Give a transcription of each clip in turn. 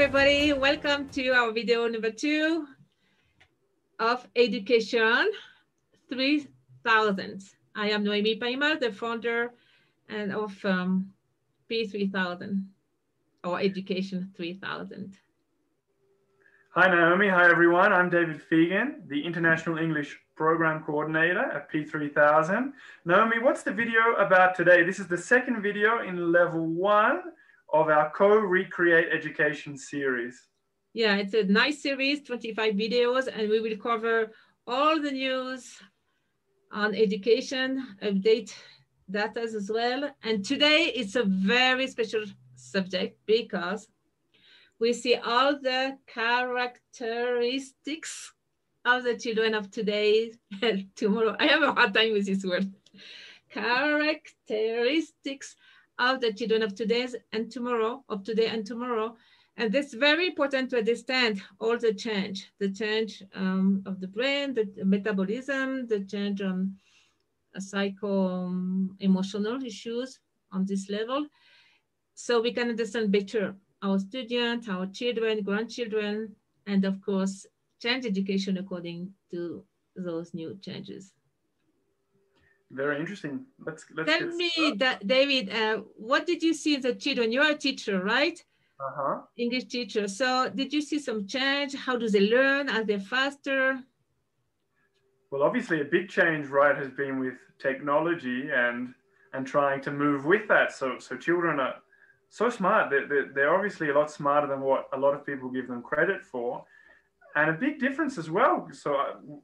everybody. Welcome to our video number 2 of Education 3000. I am Noémie Paimal, the founder and of P3000 or Education 3000. Hi Naomi, hi everyone. I'm David Fegan, the International English Program Coordinator at P3000. Naomi, what's the video about today? This is the second video in level 1 of our Co-Recreate Education series. Yeah, it's a nice series, 25 videos, and we will cover all the news on education, update data as well. And today it's a very special subject because we see all the characteristics of the children of today and tomorrow. I have a hard time with this word. Characteristics of the children of today and tomorrow, of today and tomorrow. And that's very important to understand all the change of the brain, the metabolism, the change on psycho-emotional issues on this level. So we can understand better our students, our children, grandchildren, and of course, change education according to those new changes. Very interesting. Let's Tell me, David, what did you see in the children? You are a teacher, right? English teacher. So did you see some change? How do they learn? Are they faster? Well, obviously a big change, right, has been with technology and trying to move with that. So children are so smart. They're obviously a lot smarter than what a lot of people give them credit for. And a big difference as well. So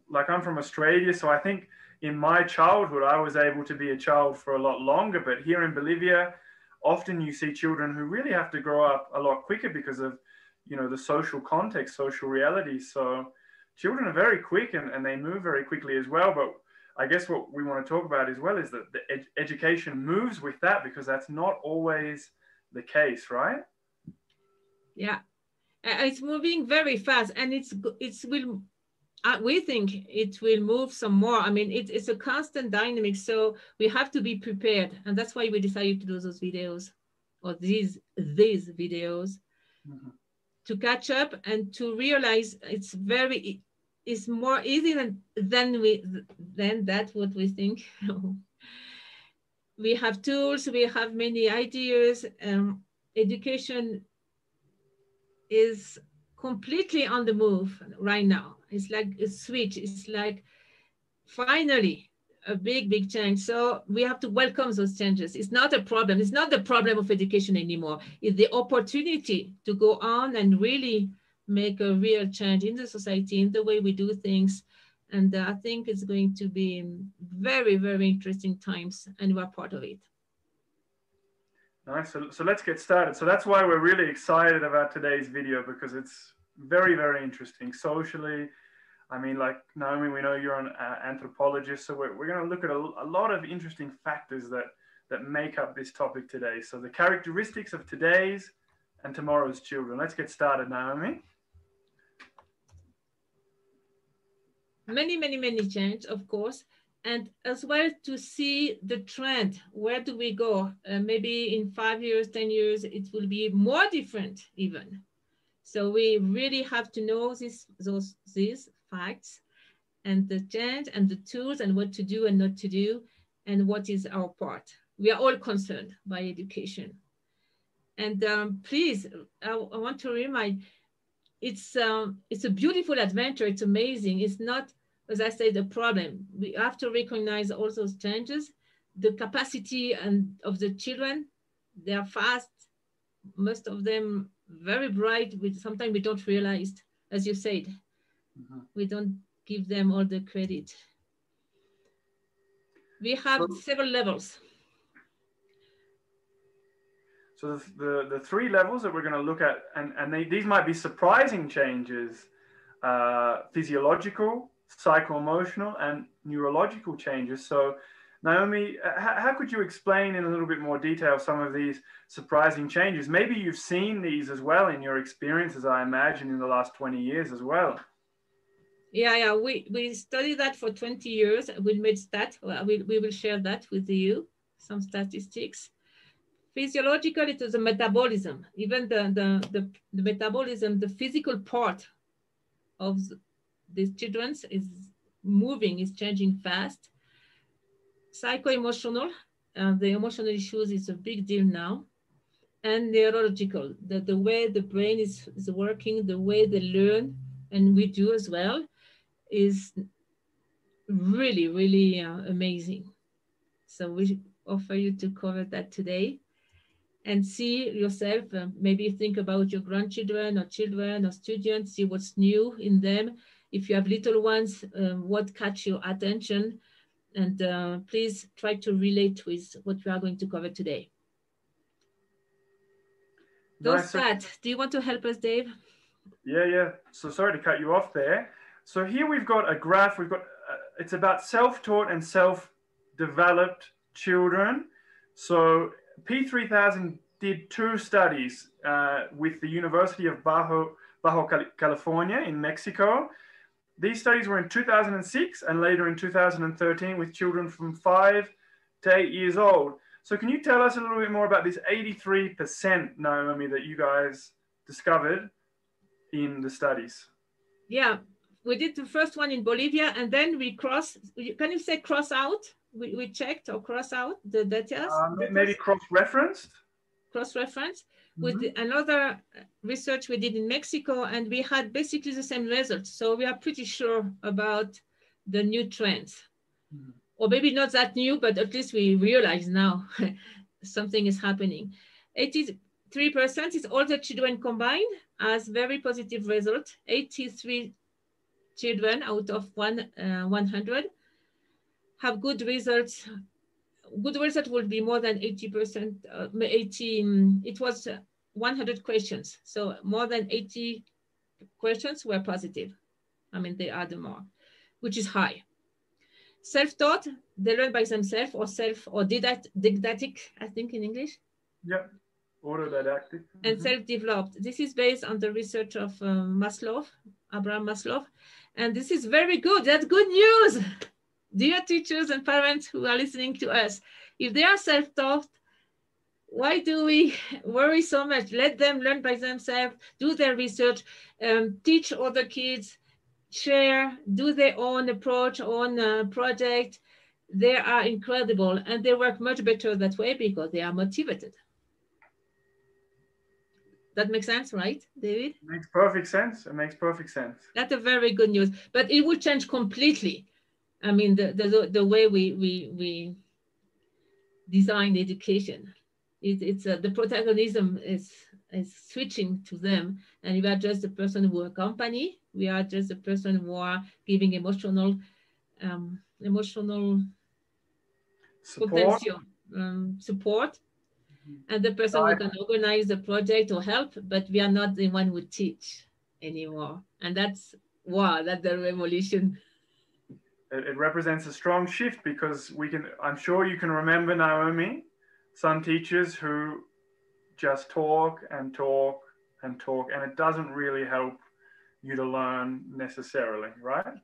like I'm from Australia, so I think in my childhood, I was able to be a child for a lot longer, but here in Bolivia, often you see children who really have to grow up a lot quicker because of, you know, the social context, social reality. So children are very quick and they move very quickly as well. But I guess what we want to talk about as well is that the education moves with that because that's not always the case, right? Yeah, it's moving very fast and we think it will move some more. I mean, it's a constant dynamic, so we have to be prepared. And that's why we decided to do those videos or these videos to catch up and to realize it's more easy than that what we think. We have tools, we have many ideas. Education is completely on the move right now. It's like a switch. It's like finally a big change. So we have to welcome those changes. It's not a problem. It's not the problem of education anymore. It's the opportunity to go on and really make a real change in the society, in the way we do things. And I think it's going to be very interesting times, and we're part of it. Nice. So let's get started. So that's why we're really excited about today's video, because it's very interesting socially. I mean, like Naomi, we know you're an anthropologist, so we're going to look at a lot of interesting factors that make up this topic today. So the characteristics of today's and tomorrow's children. Let's get started, Naomi. Many change, of course. And as well to see the trend, where do we go? Maybe in 5 years, 10 years, it will be more different even. So we really have to know these facts and the change and the tools and what to do and not to do and what is our part. We are all concerned by education. And please, I want to remind, it's a beautiful adventure. It's amazing. It's not, as I say, the problem. We have to recognize all those changes, the capacity of the children. They are fast, most of them very bright. Sometimes we don't realize, as you said, we don't give them all the credit. We have several levels. So the 3 levels that we're going to look at, and these might be surprising changes, physiological, psycho-emotional, and neurological changes. So Naomi, how could you explain in a little bit more detail some of these surprising changes? Maybe you've seen these as well in your experiences, I imagine, in the last 20 years as well. Yeah, we studied that for 20 years. We made stats. We will share that with you, some statistics. Physiological, it is a metabolism. Even the metabolism, the physical part of these children is moving, is changing fast. Psycho-emotional, the emotional issues is a big deal now. And neurological, the way the brain is working, the way they learn, and we do as well, is really, really amazing. So we offer you to cover that today and see yourself, maybe think about your grandchildren or children or students, see what's new in them. If you have little ones, what catch your attention, and please try to relate with what we are going to cover today. Those stats, do you want to help us, Dave? Yeah. So sorry to cut you off there. So here we've got a graph. We've got, it's about self-taught and self-developed children. So P3000 did 2 studies with the University of Baja California in Mexico. These studies were in 2006 and later in 2013 with children from 5 to 8 years old. So can you tell us a little bit more about this 83%, Naomi, that you guys discovered in the studies? Yeah, we did the first one in Bolivia, and then we can you say cross out? We checked or cross out the data? Maybe cross-referenced? Cross-reference with another research we did in Mexico, and we had basically the same results. So we are pretty sure about the new trends. Or maybe not that new, but at least we realize now something is happening. 83% is all the children combined as very positive result. 83 children out of 100 have good results. Good result will be more than 80%. It was 100 questions. So more than 80 questions were positive. I mean, they are the mark, which is high. Self-taught, they learn by themselves, or didactic, I think in English. Yep, autodidactic. And self-developed. This is based on the research of Abraham Maslow. And this is very good. That's good news. Dear teachers and parents who are listening to us, if they are self-taught, why do we worry so much? Let them learn by themselves, do their research, teach other kids, share, do their own approach, own project. They are incredible, and they work much better that way because they are motivated. That makes sense, right, David? It makes perfect sense. It makes perfect sense. That's a very good news, but it will change completely. I mean, the way we design education. It's the protagonism is switching to them, and we are just the person who accompany. We are just the person who are giving emotional support. Potential support, and the person who can organize the project or help, but we are not the one who teach anymore. And that's the revolution. It represents a strong shift because I'm sure you can remember, Naomi, some teachers who just talk and talk and talk, and it doesn't really help you to learn necessarily, right?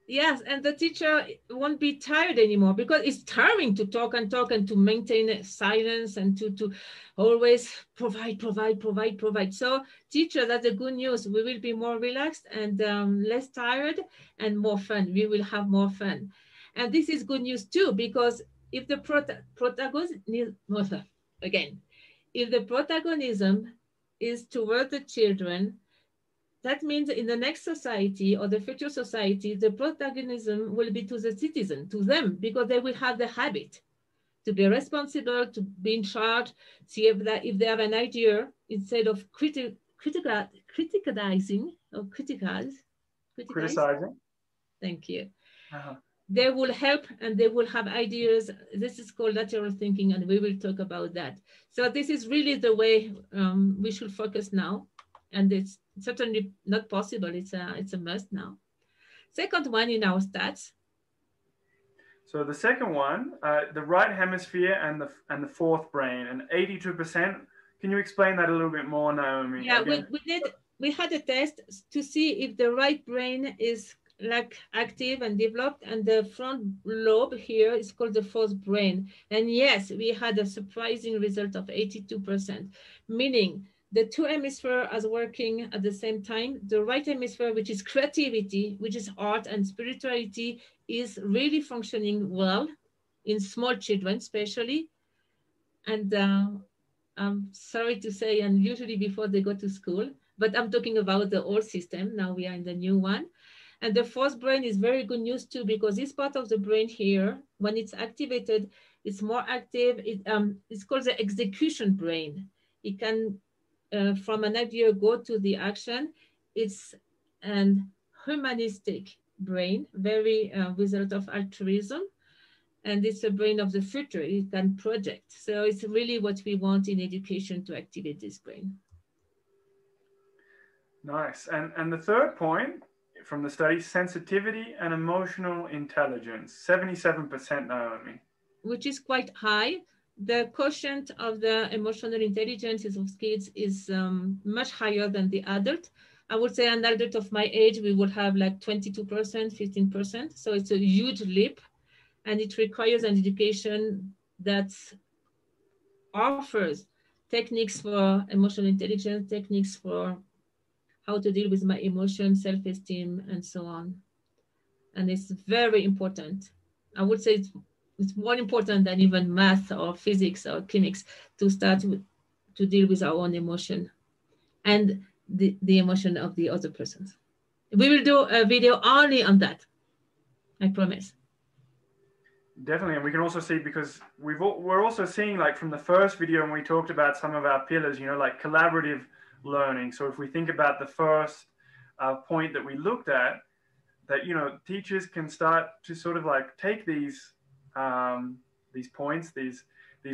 Yes, and the teacher won't be tired anymore because it's tiring to talk and talk and to maintain silence and to always provide. So teacher, that's the good news. We will be more relaxed and less tired and more fun. We will have more fun. And this is good news too, because if the protagonism is toward the children, that means in the next society or the future society, the protagonism will be to the citizen, to them, because they will have the habit to be responsible, to be in charge, see if they have an idea, instead of criticizing or criticizing. Thank you. They will help and they will have ideas. This is called lateral thinking, and we will talk about that. So this is really the way we should focus now. And it's certainly not possible. It's a must now. Second one in our stats. So the second one, the right hemisphere and the fourth brain, and 82%. Can you explain that a little bit more, Naomi? Yeah, we had a test to see if the right brain is like active and developed, and the front lobe here is called the forebrain. And yes, we had a surprising result of 82%, meaning the two hemispheres are working at the same time. The right hemisphere, which is creativity, which is art and spirituality, is really functioning well in small children, especially. And I'm sorry to say, and usually before they go to school, but I'm talking about the old system. Now we are in the new one. And the forebrain is very good news too, because this part of the brain here, when it's activated, it's more active. It's called the execution brain. It can, from an idea, go to the action. It's an humanistic brain, very with a lot of altruism. And it's a brain of the future. It can project. So it's really what we want in education, to activate this brain. Nice. And the third point from the study, sensitivity and emotional intelligence, 77%, Naomi. Which is quite high. The quotient of the emotional intelligence of kids is much higher than the adult. I would say an adult of my age, we would have like 22%, 15%. So it's a huge leap. And it requires an education that offers techniques for emotional intelligence, techniques for how to deal with my emotions, self-esteem, and so on. And it's very important. I would say it's more important than even math or physics or chemics to start to deal with our own emotion and the emotion of the other person. We will do a video only on that, I promise. Definitely, and we can also see, because we're also seeing, like from the first video when we talked about some of our pillars, you know, like collaborative learning. So if we think about the first point that we looked at, that, you know, teachers can start to sort of like take these points, these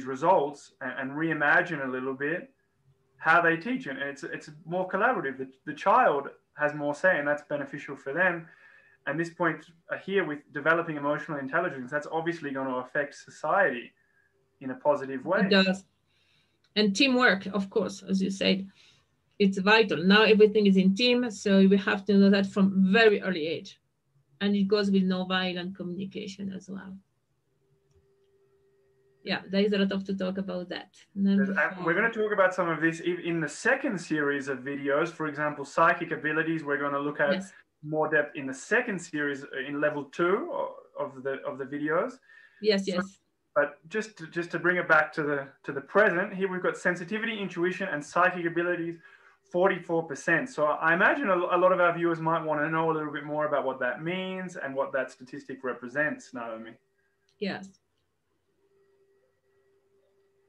results, and reimagine a little bit how they teach, and it's more collaborative. The child has more say, and that's beneficial for them. And this point here with developing emotional intelligence, that's obviously going to affect society in a positive way. It does. And teamwork, of course, as you said, it's vital. Now everything is in team, so we have to know that from very early age. And it goes with nonviolent communication as well. Yeah, there is a lot to talk about that. We're going to talk about some of this in the second series of videos. For example, psychic abilities, we're going to look at more depth in the second series in level 2 of the videos. Yes. But just to bring it back to the present, here we've got sensitivity, intuition, and psychic abilities, 44%. So I imagine a lot of our viewers might want to know a little bit more about what that means and what that statistic represents, Naomi. Yes.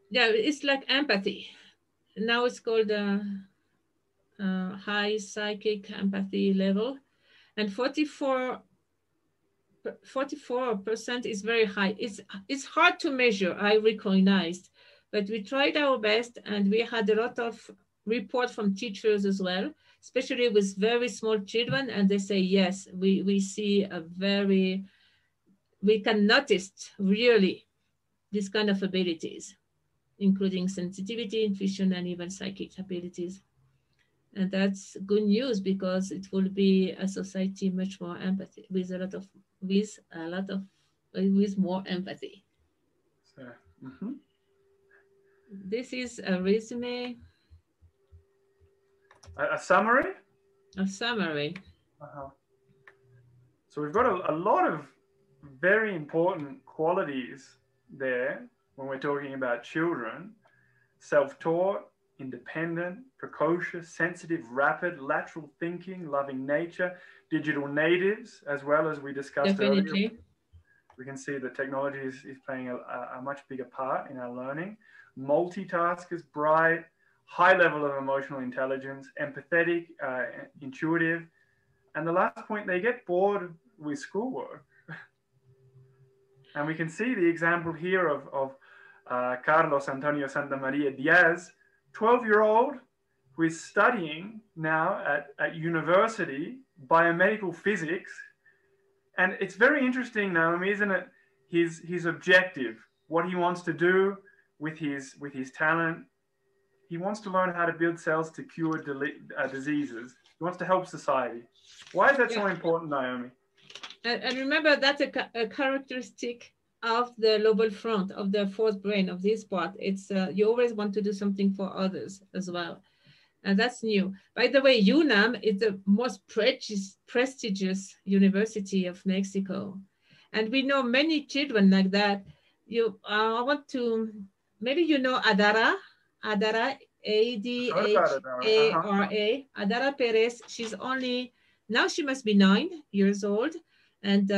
Yeah, it's like empathy. Now it's called high psychic empathy level. And 44% is very high. It's hard to measure, I recognized, but we tried our best, and we had a lot of report from teachers as well, especially with very small children, and they say, yes, we see we can notice really this kind of abilities, including sensitivity, intuition, and even psychic abilities. And that's good news, because it will be a society much more empathy, with more empathy. So, This is a resume. A summary? A summary. So we've got a lot of very important qualities there when we're talking about children: self-taught, independent, precocious, sensitive, rapid, lateral thinking, loving nature, digital natives, as well as we discussed earlier. We can see that technology is playing a much bigger part in our learning. Multitaskers, bright, high level of emotional intelligence, empathetic, intuitive. And the last point, they get bored with schoolwork. And we can see the example here of Carlos Antonio Santamaria Diaz, 12-year-old, who is studying now at university biomedical physics. And it's very interesting, Naomi, isn't it? His objective, what he wants to do with his talent. He wants to learn how to build cells to cure diseases. He wants to help society. Why is that so important, Naomi? And remember, that's a characteristic of the lobal front, of the fourth brain, of this part. It's you always want to do something for others as well. And that's new. By the way, UNAM is the most prestigious university of Mexico. And we know many children like that. I want to, maybe you know Adara, A-D-H-A-R-A, Adara Perez. She's only, now she must be 9 years old. And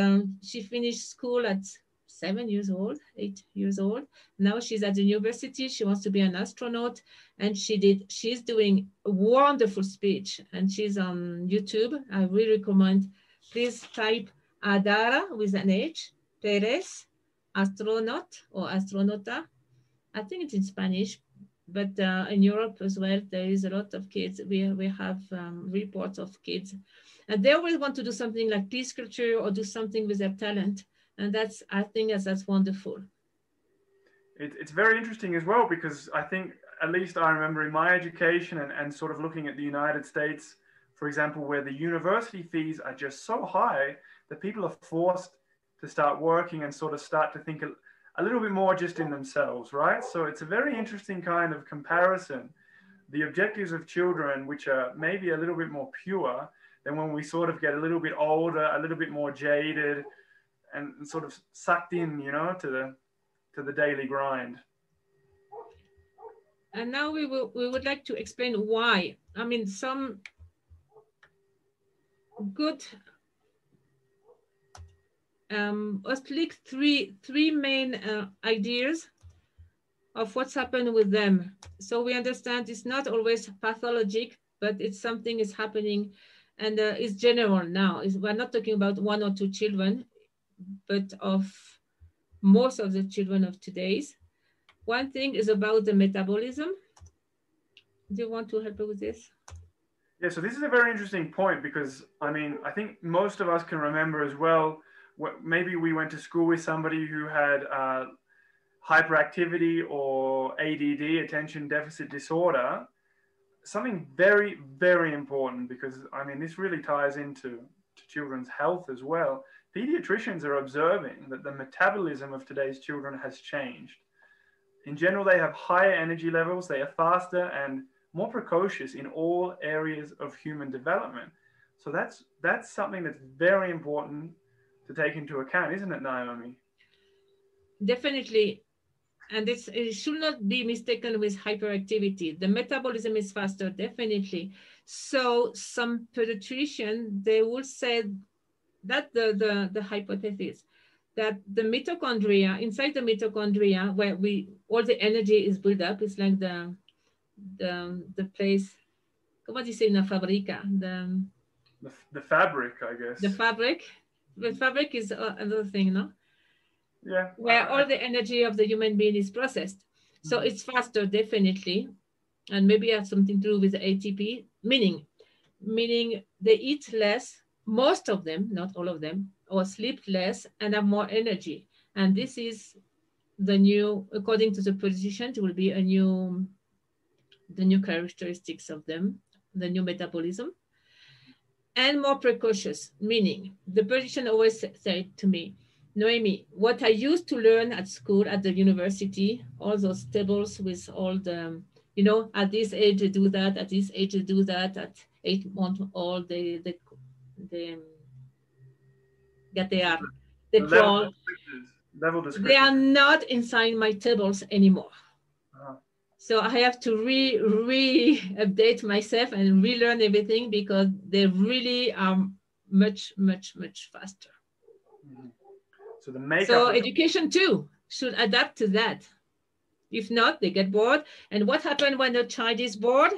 she finished school at 7 years old, 8 years old. Now she's at the university. She wants to be an astronaut. And she's doing a wonderful speech. And she's on YouTube. I really recommend, please type Adara with an H, Perez, astronaut or astronauta. I think it's in Spanish, but in Europe as well, there is a lot of kids. We have reports of kids, and they always want to do something like peace culture or do something with their talent. And that's, I think that's wonderful. It's very interesting as well, because I think, at least I remember in my education and sort of looking at the United States, for example, where the university fees are just so high that people are forced to start working and sort of start to think a little bit more just in themselves, right? So it's a very interesting kind of comparison. The objectives of children, which are maybe a little bit more pure than when we sort of get a little bit older, a little bit more jaded and sort of sucked in, you know, to the daily grind. And now we would like to explain why. I mean, some good let's look three main ideas of what's happened with them. So we understand it's not always pathologic, but it's something is happening, and it's general now. We're not talking about 1 or 2 children, but of most of the children of today's. One thing is about the metabolism. Do you want to help me with this? Yeah, so this is a very interesting point, because I mean, I think most of us can remember as well, maybe we went to school with somebody who had hyperactivity or ADD, attention deficit disorder. Something very, very important, because I mean, this really ties into children's health as well. Pediatricians are observing that the metabolism of today's children has changed. In general, they have higher energy levels, they are faster and more precocious in all areas of human development. So that's something that's very important to take into account, isn't it, Naomi? Definitely. And it should not be mistaken with hyperactivity. The metabolism is faster, definitely. So some pediatricians, they will say that the hypothesis that the mitochondria, inside the mitochondria, where all the energy is built up, it's like the place, what do you say, una fabrica? The fabric, I guess. The fabric. The fabric is another thing, no? Yeah. Where all the energy of the human being is processed. So it's faster, definitely. And maybe it has something to do with the ATP, meaning they eat less, most of them, not all of them, or sleep less and have more energy. And this is the new, according to the position, it will be the new characteristics of them, the new metabolism. And more precocious, meaning the physician always said to me, Noemi, what I used to learn at school, at the university, all those tables with all the, you know, at this age they do that, at this age they do that, at 8 months old they crawl. They are not inside my tables anymore. So I have to re-update myself and relearn everything, because they really are much, much, much faster. So the makeup. So education too should adapt to that. If not, they get bored. And what happens when a child is bored?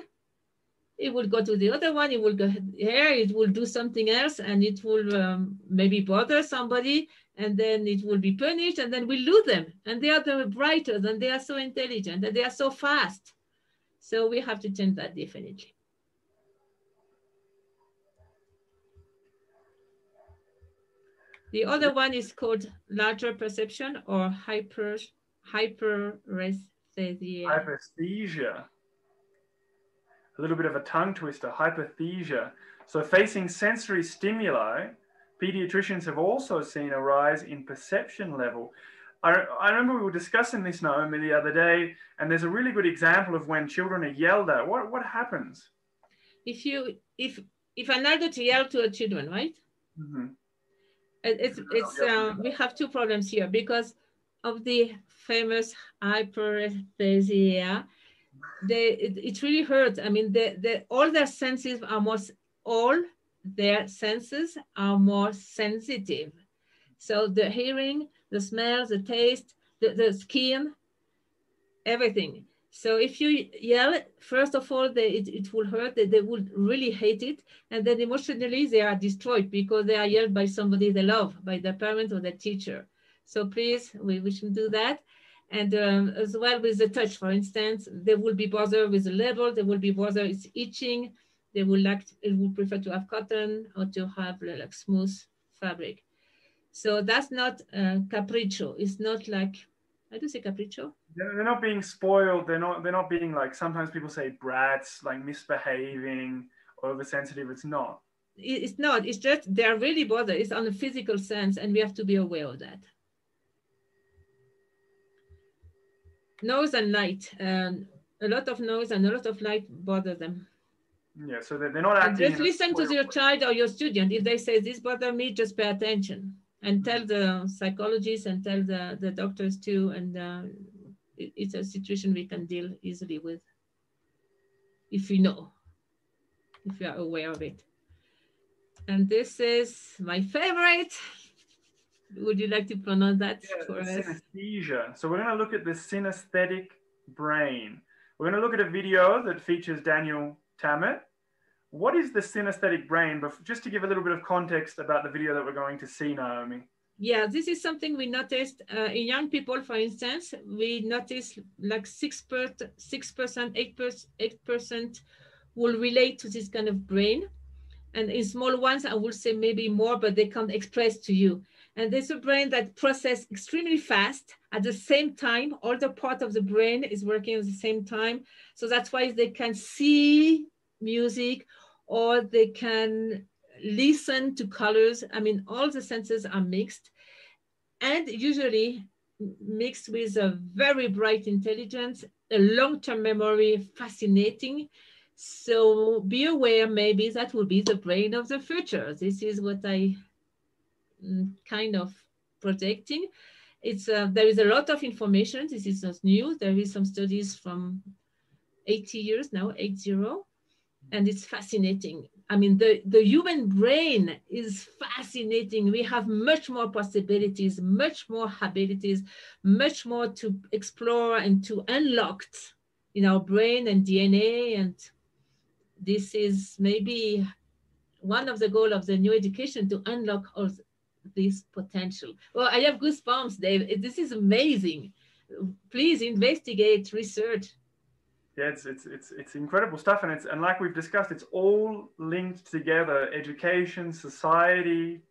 It will go to the other one. It will go here. It will do something else, and it will maybe bother somebody, and then it will be punished, and then we lose them. And they are the brightest, and they are so intelligent, and they are so fast. So we have to change that, definitely. The other one is called larger perception, or hyperesthesia. Hyperesthesia. A little bit of a tongue twister, hyperesthesia. So facing sensory stimuli, pediatricians have also seen a rise in perception level. I remember we were discussing this, Naomi, the other day, and there's a really good example of when children are yelled at. What happens? If an adult yell to a children, right? Mm-hmm. We have two problems here because of the famous hyperesthesia. It really hurts. I mean, all their senses are more sensitive. So the hearing, the smell, the taste, the skin, everything. So if you yell, first of all, it will hurt. They will really hate it. And then emotionally, they are destroyed because they are yelled by somebody they love, by their parent or their teacher. So please, we shouldn't do that. And as well with the touch, for instance, they will be bothered with the label. They will be bothered, it's itching. They will prefer to have cotton or to have like smooth fabric. So that's not capriccio. It's not like, I do say capriccio. They're not being spoiled. They're not being like, sometimes people say brats, like misbehaving, oversensitive. It's not. It's not. It's just they're really bothered. It's on a physical sense, and we have to be aware of that. Noise and light. A lot of noise and a lot of light bother them. Yeah, so they're not acting. Just listen to your child or your student. If they say this bothers me, just pay attention and tell the psychologists and tell the doctors too. And it's a situation we can deal easily with if you know, if you are aware of it. And this is my favorite. Would you like to pronounce that for us? Synesthesia. So we're going to look at the synesthetic brain. We're going to look at a video that features Daniel Tammet. What is the synesthetic brain? But just to give a little bit of context about the video that we're going to see, Naomi. Yeah, this is something we noticed in young people, for instance. We noticed like 6%, 8% will relate to this kind of brain. And in small ones, I would say maybe more, but they can't express to you. And there's a brain that processes extremely fast at the same time. All the part of the brain is working at the same time. So that's why they can see music or they can listen to colors. I mean, all the senses are mixed and usually mixed with a very bright intelligence, a long-term memory, fascinating. So be aware, maybe that will be the brain of the future. This is what I kind of projecting. There is a lot of information. This is not new. There is some studies from 80 years now, 80, and it's fascinating. I mean, the human brain is fascinating. We have much more possibilities, much more abilities, much more to explore and to unlock in our brain and DNA. And this is maybe one of the goals of the new education, to unlock all this potential. Well, I have goosebumps, Dave. This is amazing. Please investigate, research. Yeah, it's incredible stuff, and like we've discussed, it's all linked together. Education, society,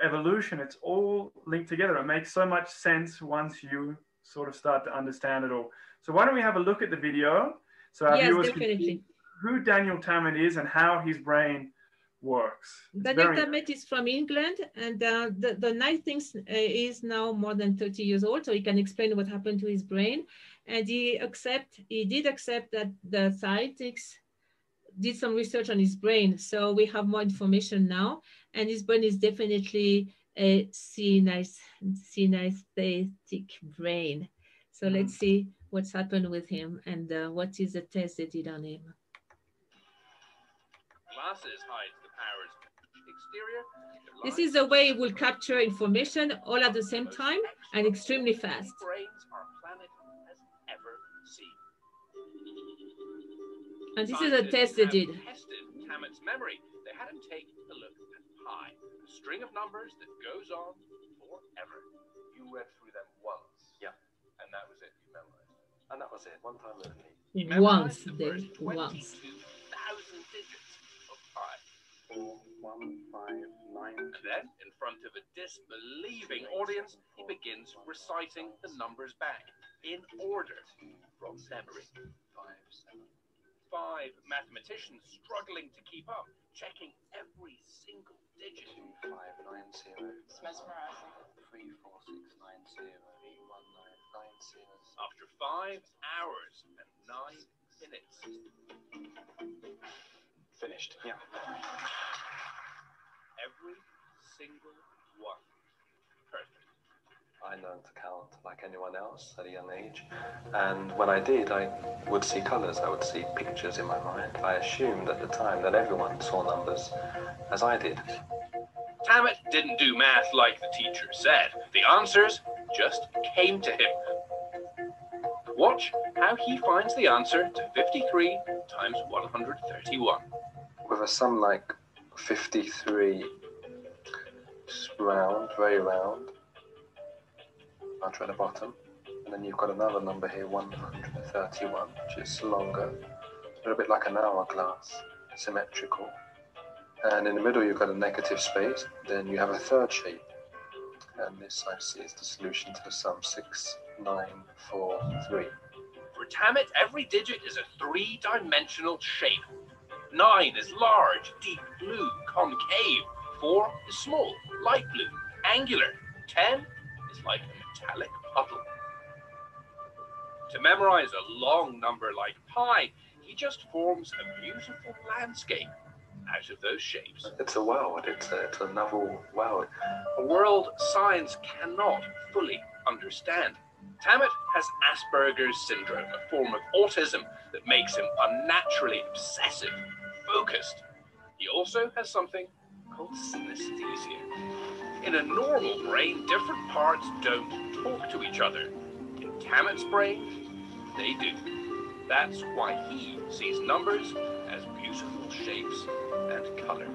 evolution. It's all linked together. It makes so much sense once you sort of start to understand it all. So why don't we have a look at the video so our viewers can see who Daniel Tammet is and how his brain works. Daniel Tammet is from England, and the nice thing is now more than 30 years old, so he can explain what happened to his brain. And he did accept that the scientists did some research on his brain. So we have more information now, and his brain is definitely a synesthetic brain. So let's see what's happened with him and what is the test they did on him. Glasses hide the powers exterior. This is the way it will capture information all at the same time and extremely fast. Brains our planet has ever seen. And this is a test they did. Tested Tammet's memory. They had him take a look at pi, a string of numbers that goes on forever. You read through them once. Yeah. And that was it. You memorized. And that was it. One time only. Once, Dave. Once. 22,000 digits of pi. 4, 1, 5, 9. Then, in front of a disbelieving audience, he begins reciting the numbers back in order from memory. 5, 7. 5, 5 mathematicians struggling to keep up, checking every single digit. 2590. It's mesmerizing. 34690. 31990. After 5 hours and 9 minutes. Finished. Yeah. Every single one. Perfect. I learned to count like anyone else at a young age, and when I did, I would see colors, I would see pictures in my mind. I assumed at the time that everyone saw numbers as I did. Tammet didn't do math like the teacher said. The answers just came to him. Watch how he finds the answer to 53 times 131. With a sum like 53, just round, very round, I'll try the bottom, and then you've got another number here, 131, which is longer, a little bit like an hourglass, symmetrical. And in the middle you've got a negative space, then you have a third shape, and this I see is the solution to the sum 6943. For Tammet, every digit is a 3-dimensional shape. 9 is large, deep blue, concave. 4 is small, light blue, angular. 10 is like a metallic puddle. To memorize a long number like pi, he just forms a beautiful landscape out of those shapes. It's a world, it's a novel world. A world science cannot fully understand. Tammet has Asperger's syndrome, a form of autism that makes him unnaturally obsessive, focused. He also has something called synesthesia. In a normal brain, different parts don't talk to each other. In Tammet's brain, they do. That's why he sees numbers as beautiful shapes and color.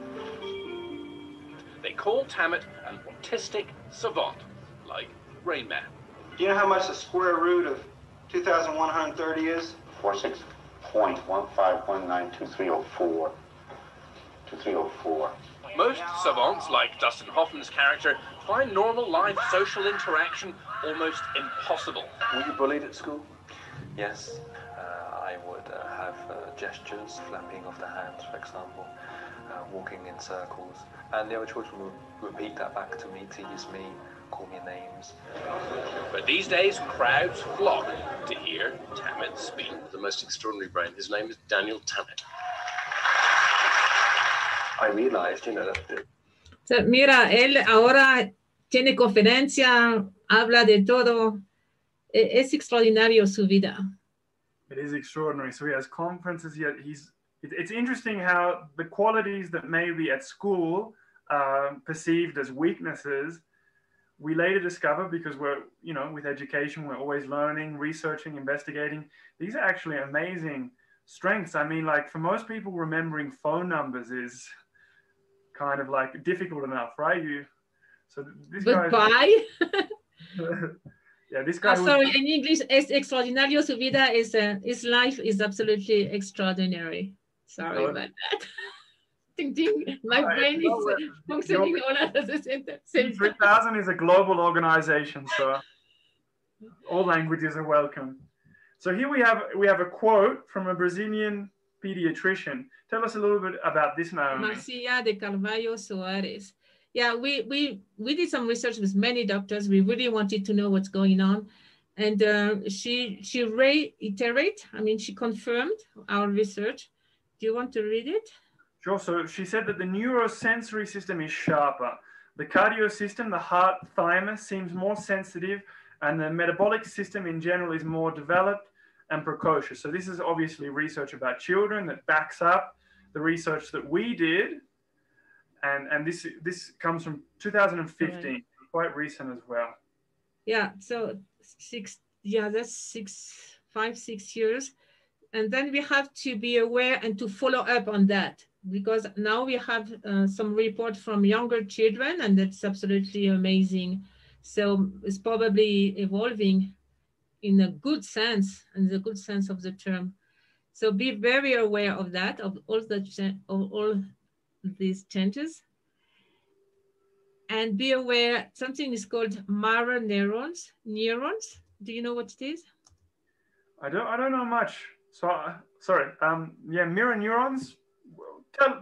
They call Tammet an autistic savant, like Rain Man. Do you know how much the square root of 2,130 is? 46.15192304. 2304. Most savants, like Dustin Hoffman's character, find normal life social interaction almost impossible. Were you bullied at school? Yes. I would have gestures, flapping of the hands, for example, walking in circles. And the other children would repeat that back to me, tease me, call me names. But these days, crowds flock to hear Tammet speak. The most extraordinary brain. His name is Daniel Tammet. I realized, that So, mira, él ahora tiene conferencia, habla de todo. Es extraordinario su vida. It is extraordinary. So he has conferences, yet it's interesting how the qualities that maybe at school perceived as weaknesses, we later discover, because we're, with education, we're always learning, researching, investigating. These are actually amazing strengths. I mean, like for most people, remembering phone numbers is kind of like difficult enough, right? So this guy. Goodbye. Yeah, this guy. Sorry, in English, es extraordinario su vida. His life is absolutely extraordinary. Sorry about that. Ding, ding. My brain is functioning all at the same time. 3000 is a global organization, so all languages are welcome. So here we have a quote from a Brazilian pediatrician. Tell us a little bit about this, Naomi. Márcia de Carvalho Soares. Yeah, we did some research with many doctors. We really wanted to know what's going on. And she confirmed our research. Do you want to read it? Sure. So she said that the neurosensory system is sharper. The cardio system, the heart thymus, seems more sensitive, and the metabolic system in general is more developed and precocious. So this is obviously research about children that backs up the research that we did. And this comes from 2015, right. Quite recent as well. Yeah, so that's 5, 6 years. And then we have to be aware and to follow up on that, because now we have some report from younger children, and that's absolutely amazing. So it's probably evolving in a good sense, in the good sense of the term. So be very aware of that, of all these changes. And be aware, something is called mirror neurons. Neurons, do you know what it is? I don't know much. So, sorry, yeah, mirror neurons.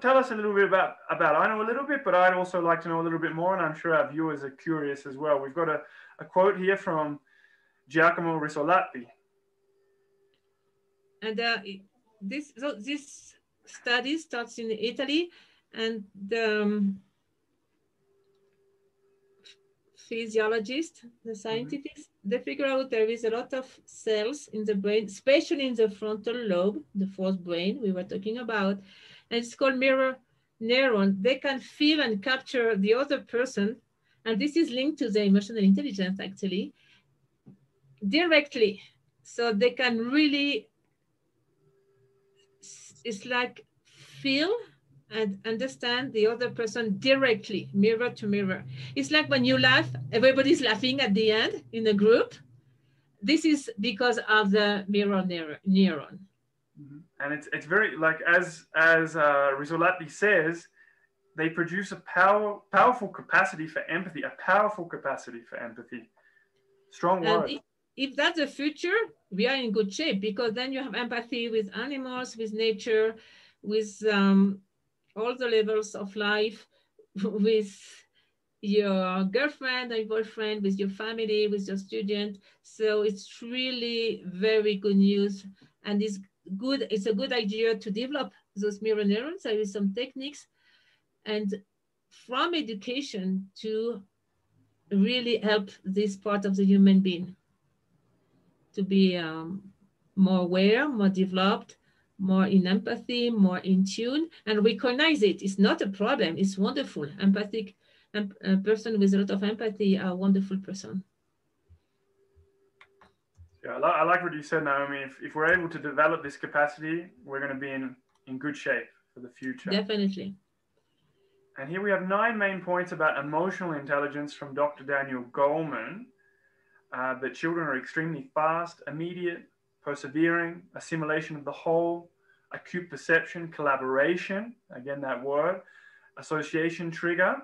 Tell us a little bit about. I know a little bit, but I'd also like to know a little bit more, and I'm sure our viewers are curious as well. We've got a quote here from Giacomo Risolati. And this study starts in Italy, and the physiologists, the scientists, they figure out there is a lot of cells in the brain, especially in the frontal lobe, the fourth brain we were talking about, and it's called mirror neuron. They can feel and capture the other person, and this is linked to the emotional intelligence actually, directly. So they can really, it's like feel and understand the other person directly, mirror to mirror. It's like when you laugh, everybody's laughing at the end in a group. This is because of the mirror neuron. And it's very, like, as Risolati says, they produce a powerful capacity for empathy, Strong word. If that's the future, we are in good shape, because then you have empathy with animals, with nature, with all the levels of life, with your girlfriend or boyfriend, with your family, with your student. So it's really very good news, and it's a good idea to develop those mirror neurons. There is some techniques, and from education to really help this part of the human being to be more aware, more developed, more in empathy, more in tune, and recognize it. It's not a problem. It's wonderful. Empathic a person with a lot of empathy, a wonderful person. Yeah, I like what you said, Naomi. If we're able to develop this capacity, we're going to be in good shape for the future. Definitely. And here we have 9 main points about emotional intelligence from Dr. Daniel Goleman. That children are extremely fast, immediate, persevering, assimilation of the whole, acute perception, collaboration, again that word, association trigger,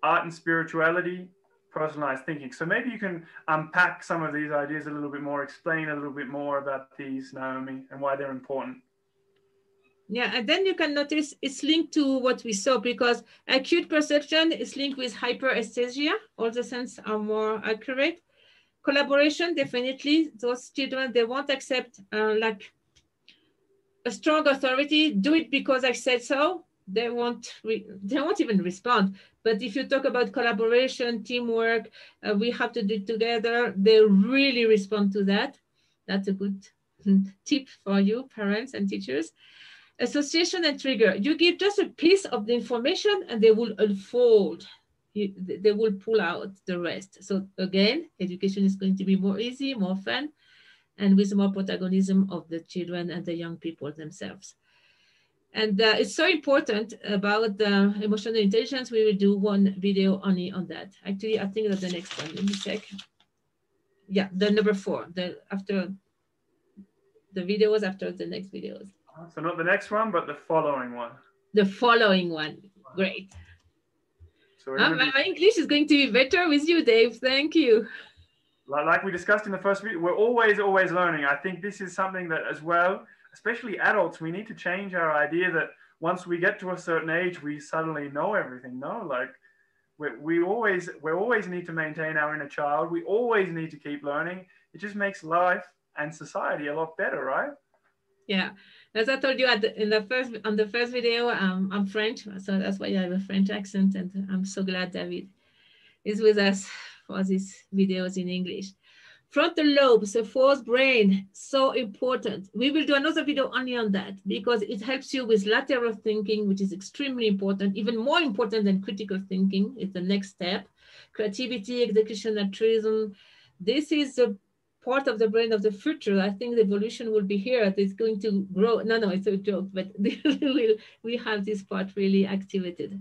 art and spirituality, personalized thinking. So maybe you can unpack some of these ideas a little bit more, explain a little bit more about these, Naomi, and why they're important. Yeah, and then you can notice it's linked to what we saw, because acute perception is linked with hyperesthesia. All the senses are more accurate. Collaboration, definitely. Those children, they won't accept like a strong authority. Do it because I said so. They won't even respond. But if you talk about collaboration, teamwork, we have to do it together, they really respond to that. That's a good tip for you, parents and teachers. Association and trigger. You give just a piece of the information and they will unfold. They will pull out the rest. So again, education is going to be more easy, more fun, and with more protagonism of the children and the young people themselves. And it's so important about the emotional intelligence. We will do one video only on that. Actually, I think that's the next one. Let me check. Yeah, the number 4, after the videos after the next videos. So not the next one, but the following one. The following one. Great. So my English is going to be better with you, Dave. Thank you. Like we discussed in the first video, we're always learning. I think this is something that as well, especially adults, we need to change our idea that once we get to a certain age, we suddenly know everything. No, like we always need to maintain our inner child. We always need to keep learning. It just makes life and society a lot better, right? Yeah, as I told you on the first video, I'm French, so that's why I have a French accent, and I'm so glad David is with us for these videos in English. Frontal lobes, the fourth brain, so important. We will do another video only on that because it helps you with lateral thinking, which is extremely important, even more important than critical thinking. It's the next step. Creativity, execution, altruism. This is the part of the brain of the future. I think the evolution will be here. It's going to grow. No, it's a joke, but we have this part really activated.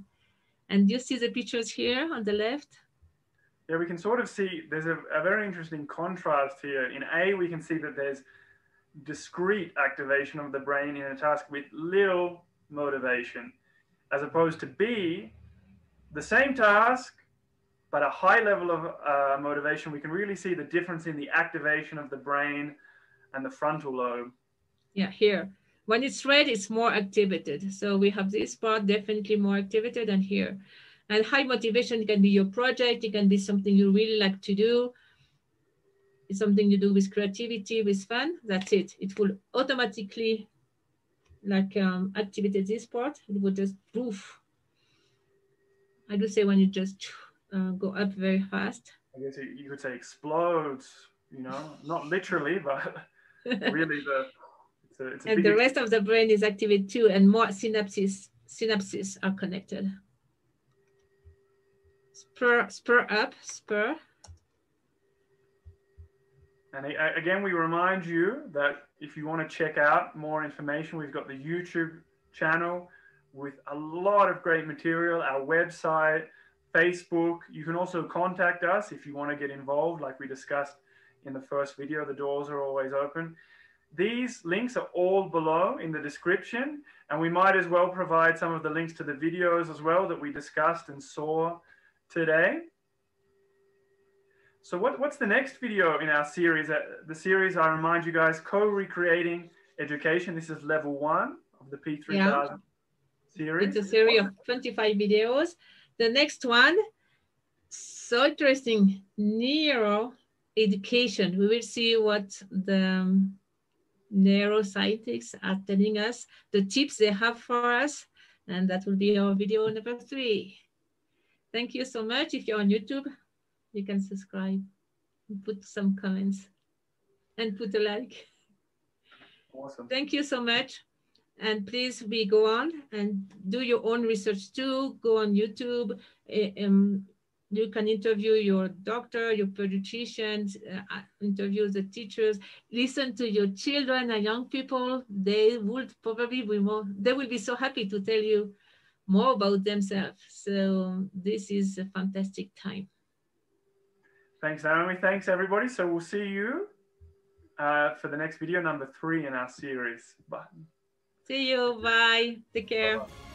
And you see the pictures here on the left? Yeah, we can sort of see there's a very interesting contrast here. In A, we can see that there's discrete activation of the brain in a task with little motivation, as opposed to B, the same task, but a high level of motivation. We can really see the difference in the activation of the brain and the frontal lobe. Yeah, here. When it's red, it's more activated. So we have this part definitely more activated than here. And high motivation can be your project. It can be something you really like to do. It's something you do with creativity, with fun. That's it. It will automatically like activate this part. It will just poof. I do say when you just go up very fast. I guess you could say explodes, you know, not literally, but really it's a and big the rest of the brain is activated too, and more synapses are connected. Spur up, spur. And again, we remind you that if you want to check out more information, we've got the YouTube channel with a lot of great material, our website, Facebook. You can also contact us if you want to get involved, like we discussed in the first video. The doors are always open. These links are all below in the description, and we might as well provide some of the links to the videos as well that we discussed and saw today. So what's the next video in our series? The series, I remind you guys, Co-Recreating Education. This is level 1 of the P3000 series. It's a series of 25 videos. The next one, so interesting, neuroeducation. We will see what the neuroscientists are telling us, the tips they have for us, and that will be our video number 3. Thank you so much. If you're on YouTube, you can subscribe, and put some comments, and put a like. Awesome. Thank you so much. And please go on and do your own research too. Go on YouTube. You can interview your doctor, your pediatricians, interview the teachers, listen to your children and young people. They would probably be they will be so happy to tell you more about themselves. So this is a fantastic time. Thanks, Naomi. Thanks, everybody. So we'll see you for the next video, number 3 in our series. Bye. See you. Bye. Take care. Bye-bye.